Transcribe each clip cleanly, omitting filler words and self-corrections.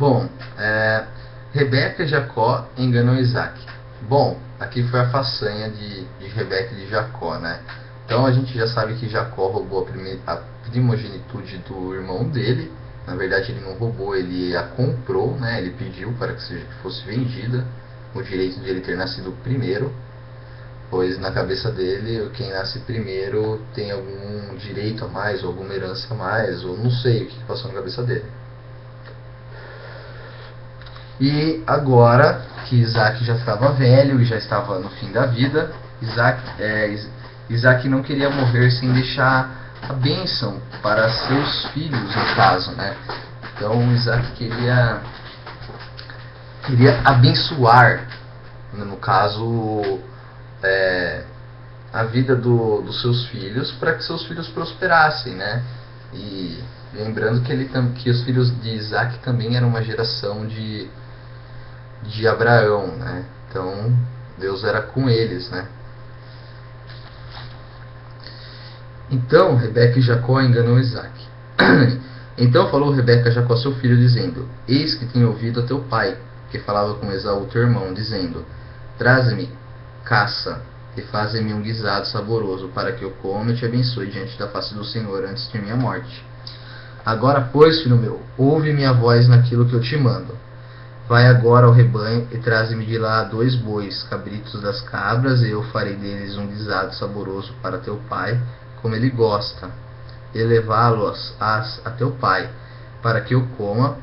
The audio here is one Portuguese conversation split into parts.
Bom, Rebeca e Jacó enganam Isaac. Bom, aqui foi a façanha de Rebeca e de Jacó, né? Então a gente já sabe que Jacó roubou a primogenitude do irmão dele. Na verdade ele não roubou, ele a comprou, né? Ele pediu para que fosse vendida o direito de ele ter nascido primeiro, pois na cabeça dele quem nasce primeiro tem algum direito a mais, ou alguma herança a mais, ou não sei o que passou na cabeça dele. E agora que Isaac já estava velho e já estava no fim da vida, Isaac não queria morrer sem deixar a bênção para seus filhos, no caso, né? Então Isaac queria abençoar, no caso, a vida dos seus filhos, para que seus filhos prosperassem, né? E lembrando que os filhos de Isaac também eram uma geração de Abraão, né? Então Deus era com eles, né? Então Rebeca e Jacó enganam Isaac. Então falou Rebeca a Jacó seu filho, dizendo: Eis que tenho ouvido a teu pai, que falava com Esaú teu irmão, dizendo: Traze-me caça e faze-me um guisado saboroso, para que eu coma e te abençoe diante da face do Senhor antes de minha morte. Agora, pois, filho meu, ouve minha voz naquilo que eu te mando. Vai agora ao rebanho e traze-me de lá 2 bois, cabritos das cabras, e eu farei deles um guisado saboroso para teu pai, como ele gosta, e levá-los a teu pai, para que eu coma,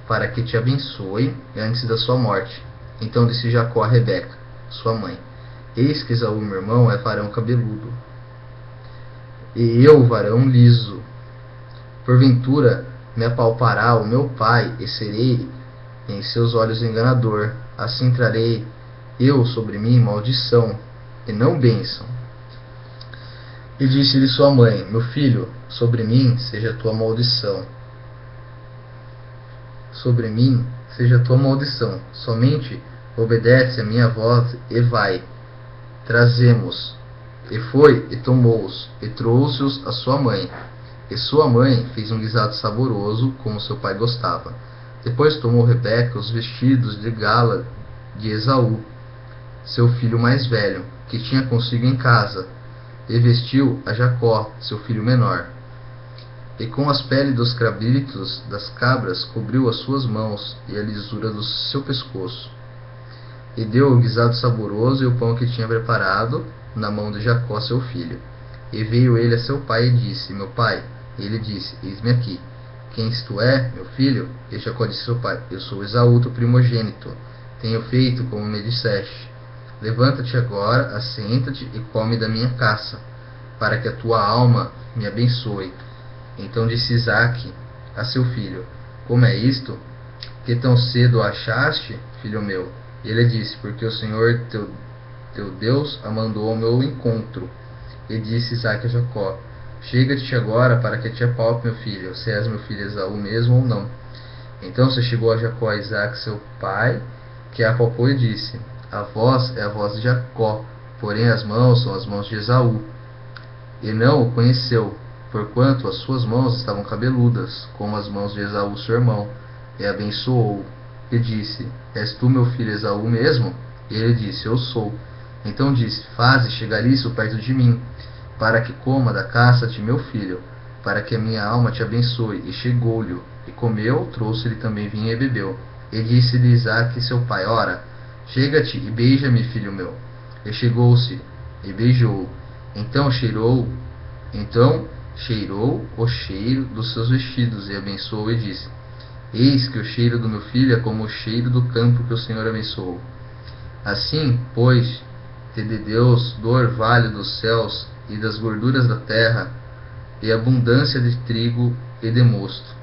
para que te abençoe antes da sua morte. Então disse Jacó a Rebeca, sua mãe: Eis que Esaú, meu irmão, é varão cabeludo, e eu varão liso. Porventura me apalpará o meu pai, e serei em seus olhos enganador. Assim trarei eu sobre mim maldição, e não bênção. E disse-lhe sua mãe: Meu filho, sobre mim seja a tua maldição. Sobre mim seja a tua maldição. Somente obedece a minha voz e vai. Trazemos. E foi e tomou-os, e trouxe-os a sua mãe. E sua mãe fez um guisado saboroso, como seu pai gostava. Depois tomou Rebeca os vestidos de gala de Esaú, seu filho mais velho, que tinha consigo em casa, e vestiu a Jacó, seu filho menor. E com as peles dos cabritos das cabras cobriu as suas mãos e a lisura do seu pescoço. E deu o guisado saboroso e o pão que tinha preparado na mão de Jacó, seu filho. E veio ele a seu pai e disse: Meu pai. E ele disse: Eis-me aqui. Quem tu é, meu filho? E Jacó disse ao seu pai: Eu sou Esaú, teu primogênito. Tenho feito como me disseste. Levanta-te agora, assenta-te e come da minha caça, para que a tua alma me abençoe. Então disse Isaac a seu filho: Como é isto? Que tão cedo o achaste, filho meu? E ele disse: Porque o Senhor teu Deus a mandou ao meu encontro. E disse Isaac a Jacó: Chega-te agora para que te apalpe, meu filho, se és meu filho Esaú mesmo ou não. Então se chegou a Jacó a Isaac seu pai, que a apalpou e disse: A voz é a voz de Jacó, porém as mãos são as mãos de Esaú. E não o conheceu, porquanto as suas mãos estavam cabeludas, como as mãos de Esaú seu irmão. E abençoou, e disse: És tu meu filho Esaú mesmo? E ele disse: Eu sou. Então disse: Faze chegar isso perto de mim, para que coma da caça-te meu filho, para que a minha alma te abençoe. E chegou-lhe, e comeu, trouxe-lhe também vinho e bebeu. E disse-lhe Isaque seu pai: Ora, chega-te e beija-me, filho meu. E chegou-se, e beijou. Então cheirou o cheiro dos seus vestidos, e abençoou, e disse: Eis que o cheiro do meu filho é como o cheiro do campo que o Senhor abençoou. Assim, pois, te dê Deus do orvalho dos céus e das gorduras da terra, e abundância de trigo e de mosto.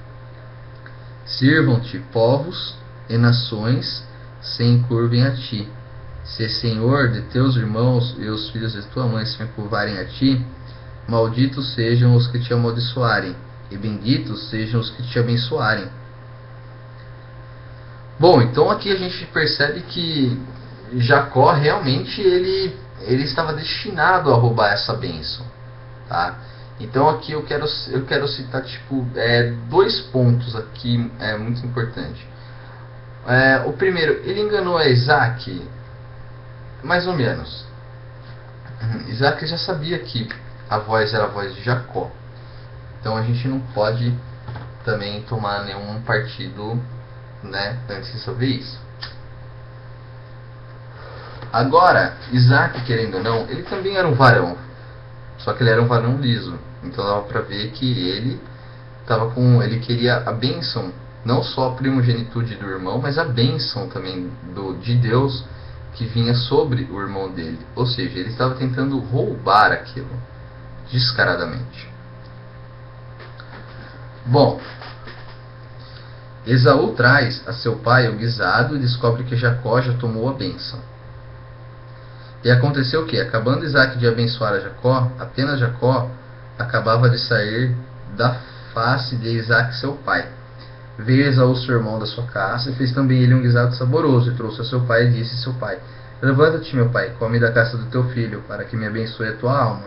Sirvam-te povos e nações, se encurvem a ti. Se, Senhor, de teus irmãos e os filhos de tua mãe se encurvarem a ti, malditos sejam os que te amaldiçoarem, e benditos sejam os que te abençoarem. Bom, então aqui a gente percebe que Jacó realmente ele estava destinado a roubar essa bênção, tá? Então aqui eu quero citar 2 pontos aqui muito importantes. O primeiro, ele enganou a Isaac, mais ou menos. Isaac já sabia que a voz era a voz de Jacó. Então a gente não pode também tomar nenhum partido, né, antes sobre isso. Agora, Isaac, querendo ou não, ele também era um varão. Só que ele era um varão liso. Então dava pra ver que ele ele queria a bênção, não só a primogenitude do irmão, mas a bênção também de Deus que vinha sobre o irmão dele. Ou seja, ele estava tentando roubar aquilo, descaradamente. Bom, Esaú traz a seu pai o guisado e descobre que Jacó já tomou a bênção. E aconteceu que, acabando Isaac de abençoar a Jacó, apenas Jacó acabava de sair da face de Isaac seu pai. Veio Esaú seu irmão da sua caça e fez também ele um guisado saboroso e trouxe a seu pai e disse a seu pai: levanta-te, meu pai, come da caça do teu filho, para que me abençoe a tua alma.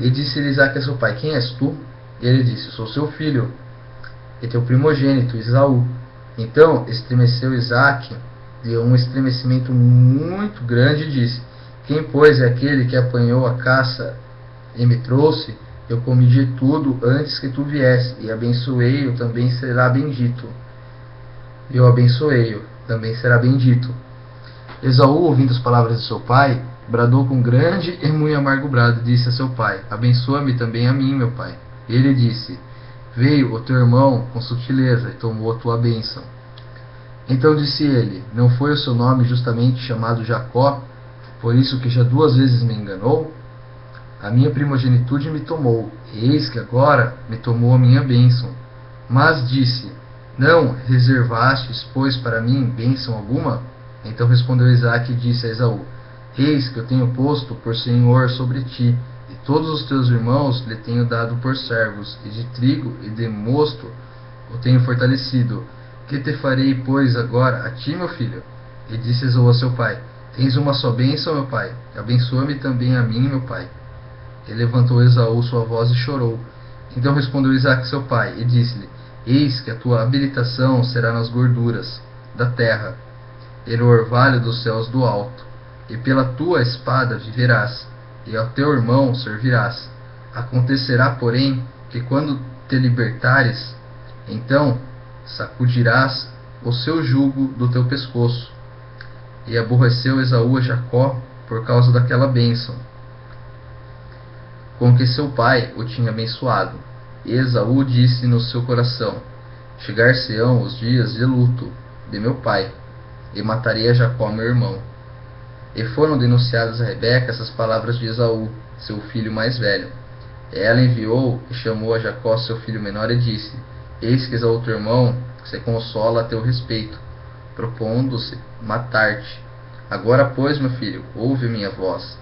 E disse-lhe Isaac a seu pai: quem és tu? E ele disse: sou seu filho e teu primogênito, Esaú. Então estremeceu Isaac, deu um estremecimento muito grande e disse: quem, pois, é aquele que apanhou a caça e me trouxe? Eu comi de tudo antes que tu viesse, e abençoei-o, também será bendito. Eu abençoei-o, também será bendito. Esaú, ouvindo as palavras de seu pai, bradou com grande e muito amargo brado, e disse a seu pai: abençoa-me também a mim, meu pai. E ele disse: veio o teu irmão com sutileza e tomou a tua bênção. Então disse ele: não foi o seu nome justamente chamado Jacó, por isso que já 2 vezes me enganou? A minha primogenitude me tomou, e eis que agora me tomou a minha bênção. Mas disse: não reservastes, pois, para mim bênção alguma? Então respondeu Isaque e disse a Esaú: eis que eu tenho posto por senhor sobre ti, e todos os teus irmãos lhe tenho dado por servos, e de trigo e de mosto o tenho fortalecido. Que te farei, pois, agora a ti, meu filho? E disse Esaú a seu pai: tens uma só bênção, meu pai, abençoa-me também a mim, meu pai. E levantou Esaú sua voz e chorou. Então respondeu Isaque seu pai, e disse-lhe: eis que a tua habilitação será nas gorduras da terra, e no orvalho dos céus do alto, e pela tua espada viverás, e ao teu irmão servirás. Acontecerá, porém, que quando te libertares, então sacudirás o seu jugo do teu pescoço. E aborreceu Esaú a Jacó por causa daquela bênção com que seu pai o tinha abençoado. E Esaú disse no seu coração: chegar-se-ão os dias de luto de meu pai, e matarei a Jacó meu irmão. E foram denunciadas a Rebeca essas palavras de Esaú, seu filho mais velho. Ela enviou e chamou a Jacó seu filho menor e disse: eis que Esaú teu irmão se consola a teu respeito, propondo-se matar-te. Agora, pois, meu filho, ouve minha voz,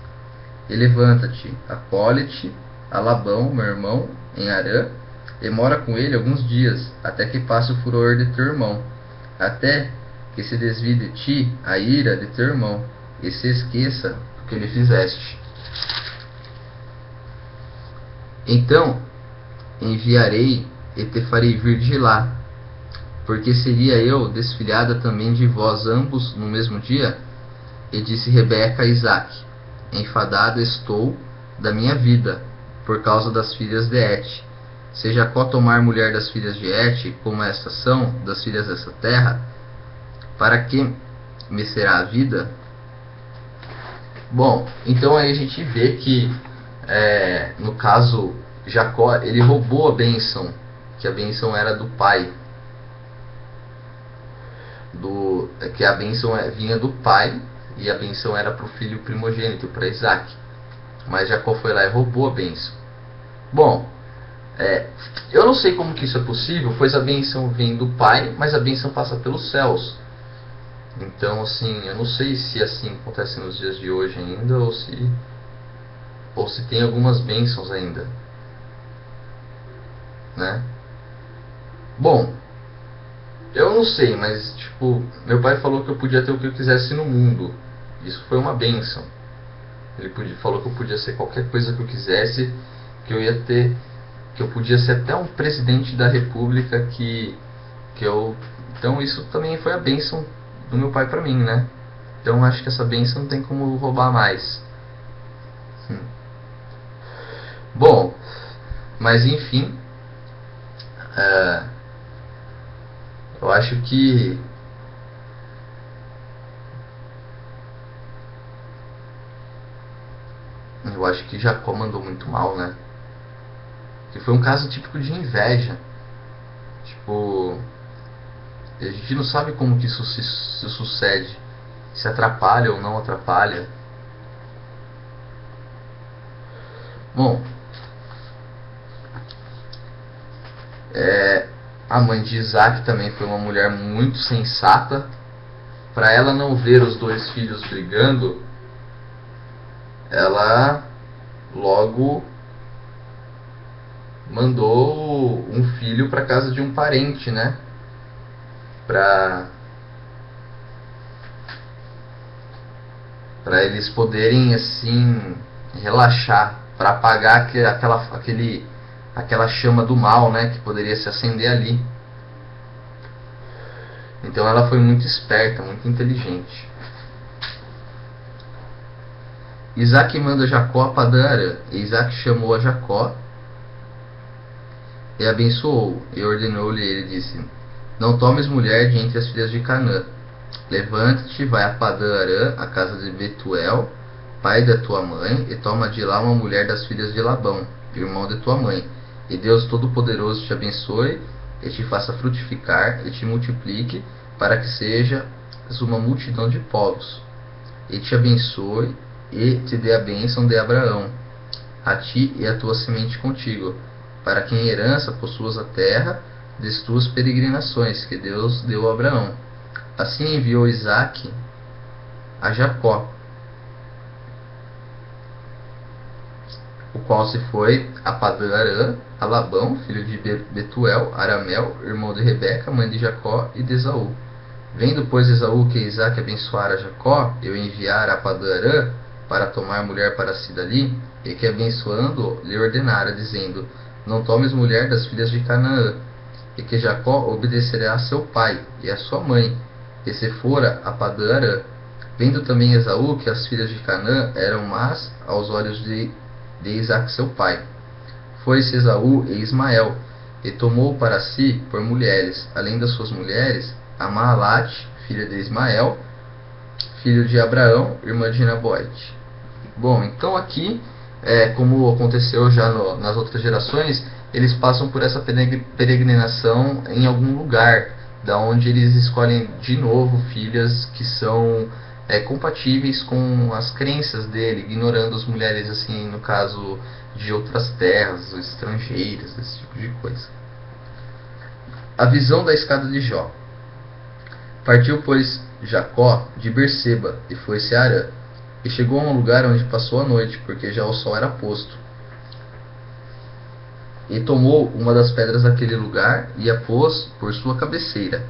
e levanta-te, acole-te a Labão, meu irmão, em Harã, e mora com ele alguns dias, até que passe o furor de teu irmão, até que se desvie de ti a ira de teu irmão, e se esqueça o que lhe fizeste. Então enviarei e te farei vir de lá, porque seria eu desfilhada também de vós ambos no mesmo dia? E disse Rebeca a Isaque: enfadada estou da minha vida por causa das filhas de Et. Se Jacó tomar mulher das filhas de Et, como estas são das filhas dessa terra, para que me será a vida? Bom, então aí a gente vê que no caso Jacó, ele roubou a bênção, que a bênção era do pai, que a bênção vinha do pai, e a bênção era para o filho primogênito, para Isaac. Mas Jacó foi lá e roubou a bênção. Bom, eu não sei como que isso é possível, pois a bênção vem do pai, mas a bênção passa pelos céus. Então, assim, eu não sei se assim acontece nos dias de hoje ainda, ou se tem algumas bênçãos ainda, né? Bom, eu não sei, mas tipo, meu pai falou que eu podia ter o que eu quisesse no mundo. Isso foi uma bênção. Ele falou que eu podia ser qualquer coisa que eu quisesse, que eu podia ser até um presidente da república que eu Então isso também foi a bênção do meu pai para mim, né? Então acho que essa bênção não tem como roubar mais. Bom, mas enfim, eu acho que Jacó mandou muito mal, né? Que foi um caso típico de inveja. Tipo, a gente não sabe como que isso se sucede, se atrapalha ou não atrapalha. Bom, a mãe de Isaac também foi uma mulher muito sensata. Para ela não ver os dois filhos brigando, ela logo mandou um filho para casa de um parente, né? Para eles poderem assim relaxar, para apagar aquela chama do mal, né, que poderia se acender ali. Então ela foi muito esperta, muito inteligente. Isaac manda Jacó a Padã-Arã. Isaac chamou a Jacó e abençoou, e ordenou-lhe, ele disse: não tomes mulher de entre as filhas de Canaã. Levanta-te, vai a Padã-Arã, a casa de Betuel, pai da tua mãe, e toma de lá uma mulher das filhas de Labão, irmão de tua mãe. E Deus Todo-Poderoso te abençoe, e te faça frutificar, e te multiplique, para que sejas uma multidão de povos. E te abençoe, e te dê a bênção de Abraão, a ti e a tua semente contigo, para que em herança possuas a terra das tuas peregrinações, que Deus deu a Abraão. Assim enviou Isaac a Jacó, o qual se foi a Padã-Arã, a Labão, filho de Betuel, Arameu, irmão de Rebeca, mãe de Jacó, e de Esaú. Vendo, pois, Esaú que Isaac abençoara Jacó, e o enviara a Padã-Arã para tomar mulher para si dali, e que abençoando lhe ordenara, dizendo: não tomes mulher das filhas de Canaã, e que Jacó obedecerá a seu pai e a sua mãe, e se fora a Padã-Arã. Vendo também Esaú que as filhas de Canaã eram más aos olhos de Isaac seu pai, foi-se Esaú e Ismael, e tomou para si por mulheres, além das suas mulheres, a Maalate, filha de Ismael, filho de Abraão, irmã de Nabote. Bom, então aqui, como aconteceu já nas outras gerações, eles passam por essa peregrinação em algum lugar, da onde eles escolhem de novo filhas que são compatíveis com as crenças dele, ignorando as mulheres, assim, no caso de outras terras, estrangeiras, esse tipo de coisa. A visão da escada de Jó. Partiu, pois, Jacó de Berseba e foi-se a Harã, e chegou a um lugar onde passou a noite, porque já o sol era posto. E tomou uma das pedras daquele lugar e a pôs por sua cabeceira,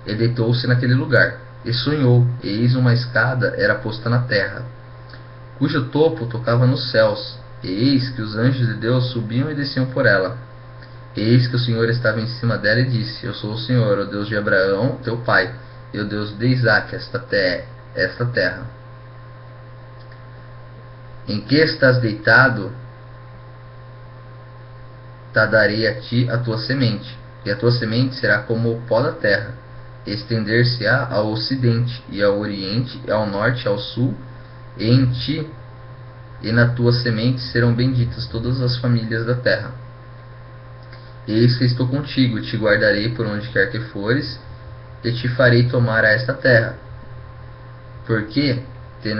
e deitou-se naquele lugar. E sonhou, e eis uma escada era posta na terra, cujo topo tocava nos céus, e eis que os anjos de Deus subiam e desciam por ela. E eis que o Senhor estava em cima dela e disse: eu sou o Senhor, o Deus de Abraão, teu pai, e o Deus de Isaac, esta terra. Em que estás deitado, te darei a ti a tua semente, e a tua semente será como o pó da terra, estender-se-á ao ocidente, e ao oriente, e ao norte, e ao sul, e em ti e na tua semente serão benditas todas as famílias da terra. Eis que estou contigo, e te guardarei por onde quer que fores, e te farei tomar a esta terra, porque te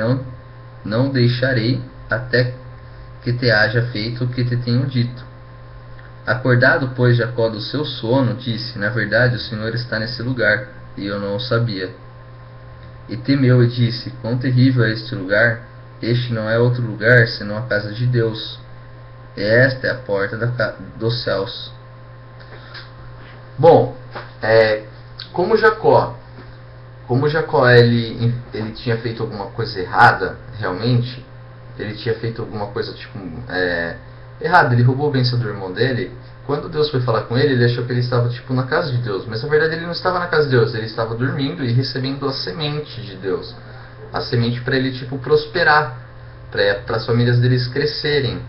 não deixarei até que te haja feito o que te tenho dito. Acordado, pois, Jacó do seu sono, disse: na verdade, o Senhor está nesse lugar, e eu não o sabia. E temeu e disse: quão terrível é este lugar! Este não é outro lugar, senão a casa de Deus. E esta é a porta dos céus. Bom, como Jacó ele tinha feito alguma coisa errada, realmente, ele tinha feito alguma coisa tipo Errado, ele roubou a bênção do irmão dele. Quando Deus foi falar com ele, ele achou que ele estava tipo na casa de Deus, mas na verdade ele não estava na casa de Deus, ele estava dormindo e recebendo a semente de Deus. A semente para ele tipo prosperar, para as famílias deles crescerem.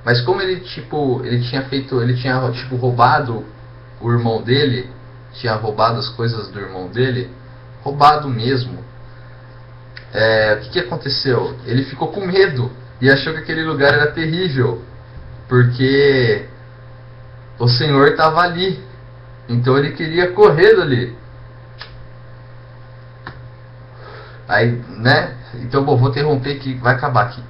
Mas como ele tipo, ele tinha tipo roubado o irmão dele, tinha roubado as coisas do irmão dele, roubado mesmo. O que aconteceu? Ele ficou com medo e achou que aquele lugar era terrível, porque o Senhor estava ali. Então ele queria correr dali. Aí, né? Então, bom, vou interromper que vai acabar aqui.